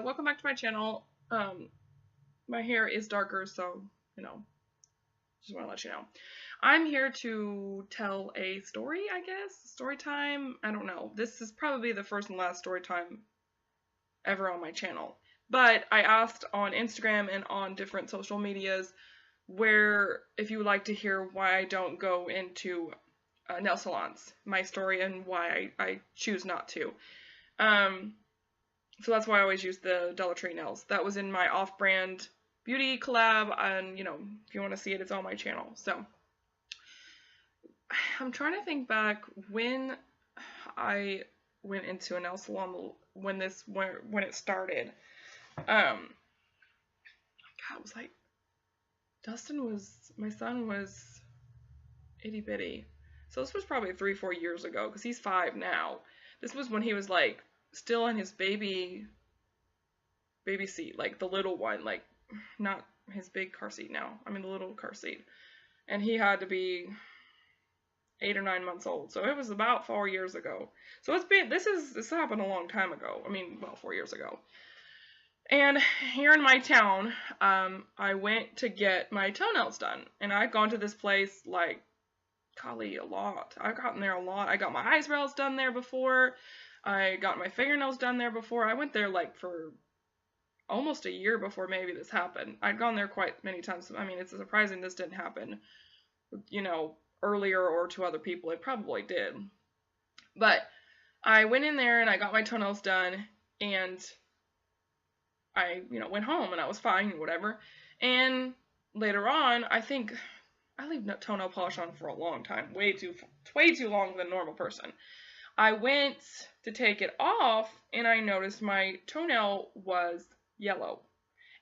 welcome back to my channel. My hair is darker, so, just want to let you know. I'm here to tell a story, I guess? Story time? I don't know. This is probably the first and last story time ever on my channel. But I asked on Instagram and on different social medias where, if you would like to hear why I don't go into nail salons, my story and why I choose not to. So that's why I always use the Dollar Tree nails. That was in my off-brand beauty collab, and, if you want to see it, it's on my channel. So, I'm trying to think back when I went into a nail salon, when it started. God, it was like, my son was itty bitty. So this was probably 3-4 years ago, because he's 5 now. This was when he was like, still in his baby seat, like the little one, like not his big car seat now. I mean the little car seat. And he had to be 8 or 9 months old. So it was about 4 years ago. So this happened a long time ago. I mean, well, 4 years ago. And here in my town, I went to get my toenails done. And I'd gone to this place like, golly, a lot. I've gotten there a lot. I got my eyebrows done there before. I got my fingernails done there before. I went there like for almost a year before maybe this happened. I'd gone there quite many times. I mean, it's surprising this didn't happen, earlier or to other people. It probably did. But I went in there and I got my toenails done, and I, went home and I was fine, whatever. And later on, I think I leave toenail polish on for a long time, way too long than a normal person. I went to take it off, and I noticed my toenail was yellow.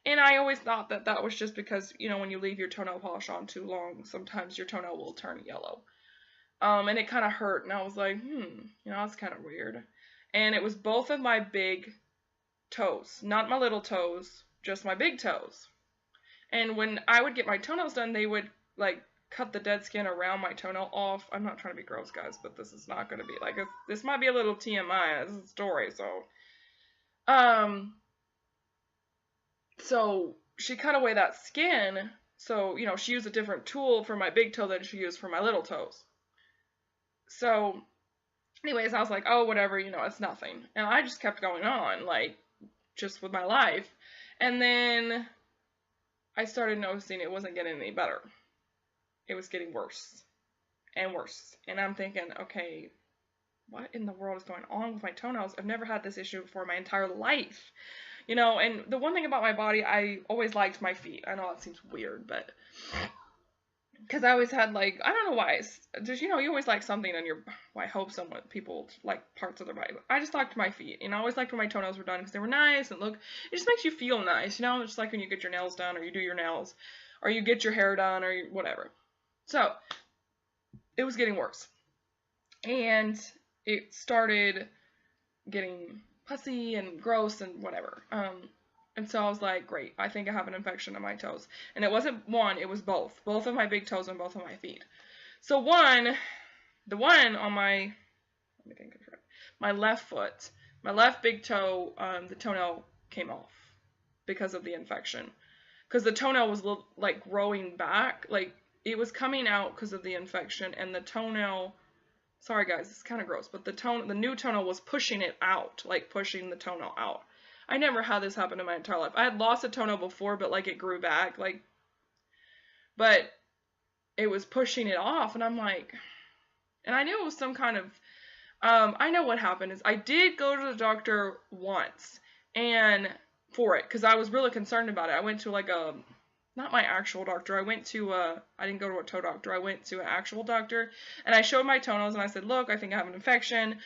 And I always thought that was just because, when you leave your toenail polish on too long, sometimes your toenail will turn yellow. And it kind of hurt, and I was like, that's kind of weird. And it was both of my big toes, not my little toes, just my big toes. And when I would get my toenails done, they would, cut the dead skin around my toenail off. I'm not trying to be gross, guys, but this is not going to be this might be a little TMI. This is a story, so so she cut away that skin. So, she used a different tool for my big toe than she used for my little toes. So anyways, I was like, oh, whatever, it's nothing. And I just kept going on, just with my life. And then I started noticing it wasn't getting any better. It was getting worse and worse. And I'm thinking, okay, what in the world is going on with my toenails? I've never had this issue before my entire life. And the one thing about my body, I always liked my feet. I know that seems weird, but because I always had, I don't know why. Just, you always like something in your, well, I hope people like parts of their body. But I just liked my feet. I always liked when my toenails were done because they were nice and it just makes you feel nice. It's like when you get your nails done, or you do your nails, or you get your hair done, or whatever. So, it was getting worse. And it started getting pussy and gross and whatever. And so I was like, great, I think I have an infection on my toes. And it wasn't one, it was both. Both of my big toes and both of my feet. So the one on my left foot, my left big toe, the toenail came off because of the infection. Because the toenail was growing back, it was coming out because of the infection, and the toenail, sorry guys, it's kind of gross, but the new toenail was pushing it out, pushing the toenail out. I never had this happen in my entire life. I had lost a toenail before, but it grew back, but it was pushing it off, and I'm like, and I knew it was some kind of, I know what happened is I did go to the doctor once, and for it, because I was really concerned about it. I went to not my actual doctor. I went to, I didn't go to a toe doctor. I went to an actual doctor, and I showed my toenails, and I said, look, I think I have an infection,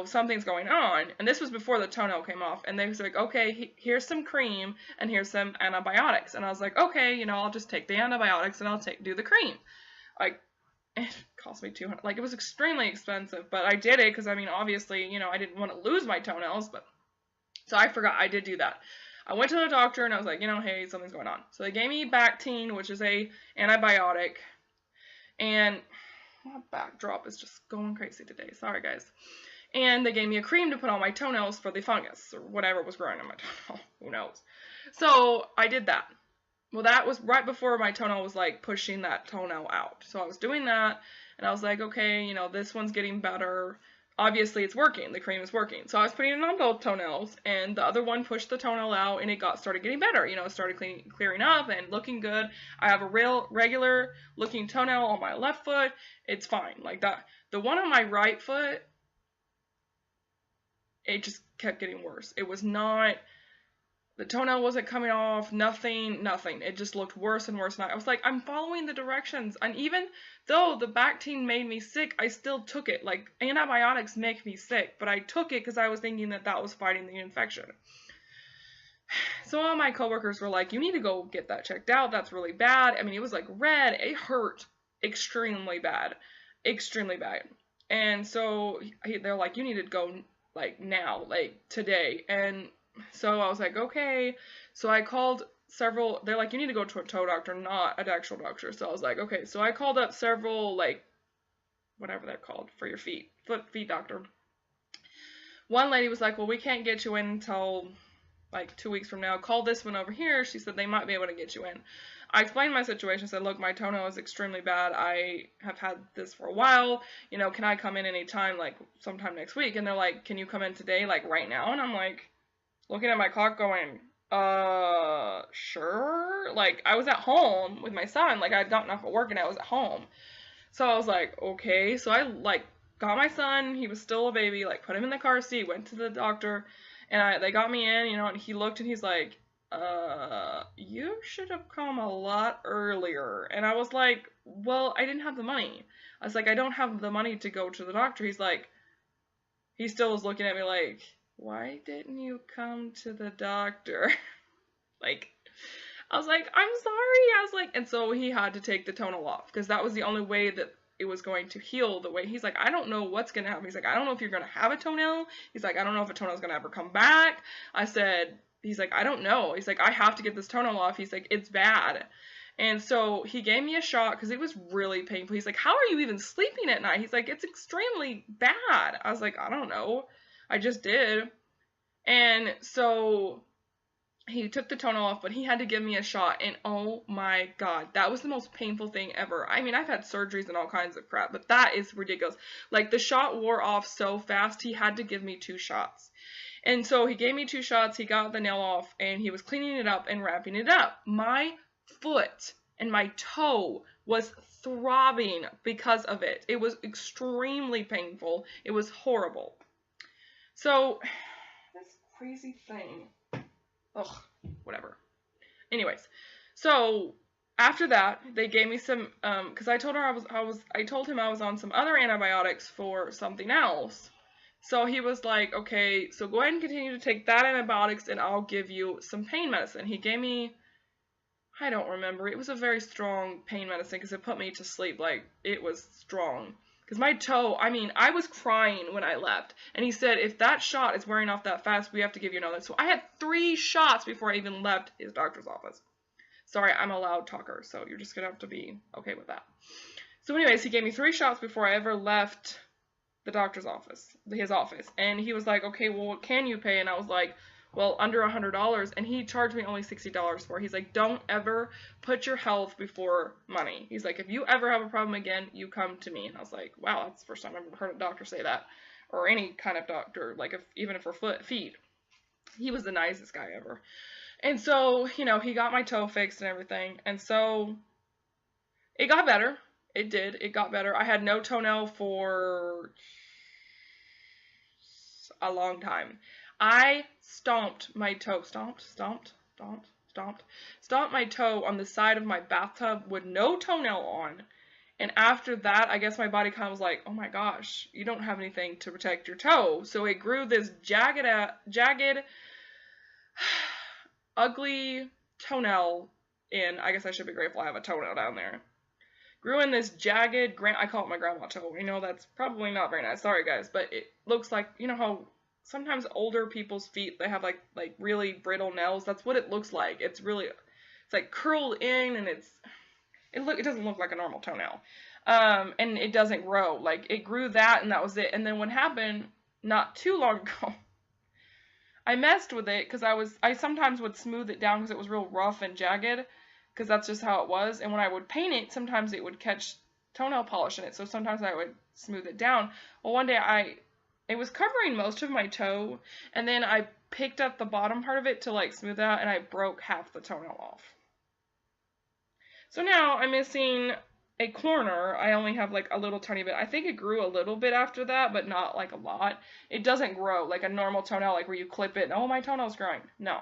something's going on. And this was before the toenail came off, and they was like, okay, here's some cream, and here's some antibiotics. And I was like, okay, I'll just take the antibiotics, and I'll do the cream. It cost me $200, it was extremely expensive, but I did it, because, obviously, I didn't want to lose my toenails, but, so I forgot, I did do that. I went to the doctor and I was like, hey, something's going on. So they gave me Bactine, which is a antibiotic. And my backdrop is just going crazy today. Sorry, guys. And they gave me a cream to put on my toenails for the fungus, or whatever was growing on my toenail. Who knows? So I did that. Well, that was right before my toenail was like pushing that toenail out. So I was doing that, and I was like, okay, you know, this one's getting better. Obviously, it's working. The cream is working. So I was putting it on both toenails, and the other one pushed the toenail out, and it started getting better. You know, it started clearing up and looking good. I have a regular looking toenail on my left foot. It's fine. Like that. The one on my right foot, it just kept getting worse. It was not, the toenail wasn't coming off, nothing. It just looked worse and worse. And I was like, I'm following the directions. And even though the Bactine made me sick, I still took it. Like, antibiotics make me sick, but I took it because I was thinking that that was fighting the infection. So all my coworkers were like, you need to go get that checked out. That's really bad. I mean, it was like red. It hurt extremely bad. Extremely bad. And so they're like, you need to go like now, like today. And so I was like, okay. So I called several, they're like, you need to go to a toe doctor, not an actual doctor. So I was like, okay. So I called up several, like, whatever they're called for your feet doctor. One lady was like, well, we can't get you in until like 2 weeks from now. Call this one over here. She said they might be able to get you in. I explained my situation, said, look, my toenail is extremely bad. I have had this for a while. You know, can I come in anytime, like sometime next week? And they're like, can you come in today, like right now? And I'm like, looking at my clock going, sure. Like, I was at home with my son. Like, I had gotten off of work and I was at home. So I was like, okay. So I, like, got my son. He was still a baby. Like, put him in the car seat, went to the doctor. And they got me in, you know, and he looked and he's like, you should have come a lot earlier. And I was like, well, I didn't have the money. I was like, I don't have the money to go to the doctor. He's like, he still was looking at me like, why didn't you come to the doctor? Like, I was like, I'm sorry. I was like, and so he had to take the toenail off because that was the only way that it was going to heal the way. He's like, I don't know what's going to happen. He's like, I don't know if you're going to have a toenail. He's like, I don't know if a toenail's going to ever come back. I said, he's like, I don't know. He's like, I have to get this toenail off. He's like, it's bad. And so he gave me a shot because it was really painful. He's like, how are you even sleeping at night? He's like, it's extremely bad. I was like, I don't know. I just did. And so he took the toenail off, but he had to give me a shot, and oh my god, that was the most painful thing ever. I mean, I've had surgeries and all kinds of crap, but that is ridiculous. Like, the shot wore off so fast, he had to give me 2 shots. And so he gave me 2 shots, he got the nail off, and he was cleaning it up and wrapping it up. My foot and my toe was throbbing because of it. It was extremely painful. It was horrible. So, this crazy thing. Ugh, whatever. Anyways, so after that, they gave me some, because I told him I was on some other antibiotics for something else. So he was like, okay, so go ahead and continue to take that antibiotics and I'll give you some pain medicine. He gave me, I don't remember, it was a very strong pain medicine because it put me to sleep, like, it was strong. Because my toe, I mean, I was crying when I left. And he said, if that shot is wearing off that fast, we have to give you another. So I had 3 shots before I even left his doctor's office. Sorry, I'm a loud talker, so you're just going to have to be okay with that. So anyways, he gave me 3 shots before I ever left the doctor's office, his office. And he was like, okay, well, what can you pay? And I was like, well, under $100, and he charged me only $60 for it. He's like, don't ever put your health before money. He's like, if you ever have a problem again, you come to me. And I was like, wow, that's the first time I've ever heard a doctor say that, or any kind of doctor, like even if for feet. He was the nicest guy ever. And so, you know, he got my toe fixed and everything, and so it got better. It did. It got better. I had no toenail for a long time. I stomped my toe, stomped my toe on the side of my bathtub with no toenail on. And after that, I guess my body kind of was like, oh my gosh, you don't have anything to protect your toe. So it grew this jagged, ugly toenail in, I guess I should be grateful I have a toenail down there. Grew in this jagged, I call it my grandma toe. You know, that's probably not very nice. Sorry, guys, but it looks like, you know how sometimes older people's feet, they have like really brittle nails. That's what it looks like. It's like curled in, and it doesn't look like a normal toenail. And it doesn't grow. Like, it grew that, and that was it. And then what happened, not too long ago. I messed with it because I sometimes would smooth it down because it was real rough and jagged, because that's just how it was. And when I would paint it, sometimes it would catch toenail polish in it, so sometimes I would smooth it down. Well, one day it was covering most of my toe, and then I picked up the bottom part of it to like smooth out, and I broke half the toenail off. So now I'm missing a corner. I only have like a little tiny bit. I think it grew a little bit after that, but not like a lot. It doesn't grow like a normal toenail, like where you clip it and, oh, my toenail's growing. No.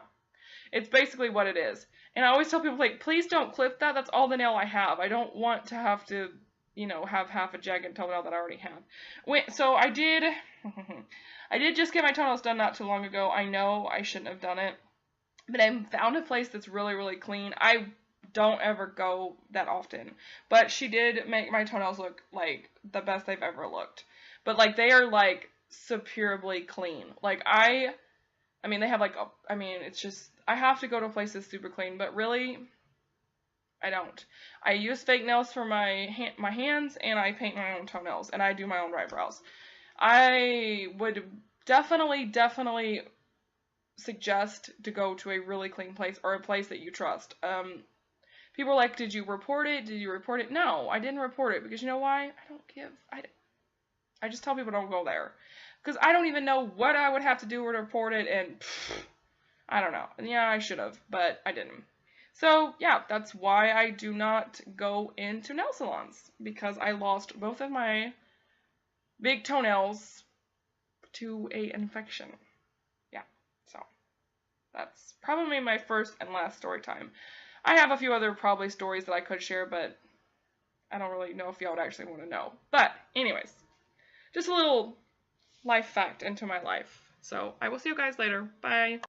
It's basically what it is. And I always tell people, like, please don't clip that. That's all the nail I have. I don't want to have to, you know, have half a jagged toenail that I already have. So I did just get my toenails done not too long ago. I know I shouldn't have done it, but I found a place that's really, really clean. I don't ever go that often, but she did make my toenails look like the best they've ever looked. But like, they are like superbly clean. Like I mean, they have like it's just, I have to go to a place that's super clean, but really I don't. I use fake nails for my hands, and I paint my own toenails, and I do my own eyebrows. I would definitely suggest to go to a really clean place, or a place that you trust. People are like, did you report it? Did you report it? No, I didn't report it, because you know why? I just tell people don't go there. Because I don't even know what I would have to do to report it, and I don't know. Yeah, I should have, but I didn't. So, yeah, that's why I do not go into nail salons, because I lost both of my big toenails to an infection. Yeah, so that's probably my first and last story time. I have a few other probably stories that I could share, but I don't really know if y'all would actually want to know. But anyways, just a little life fact into my life. So I will see you guys later. Bye.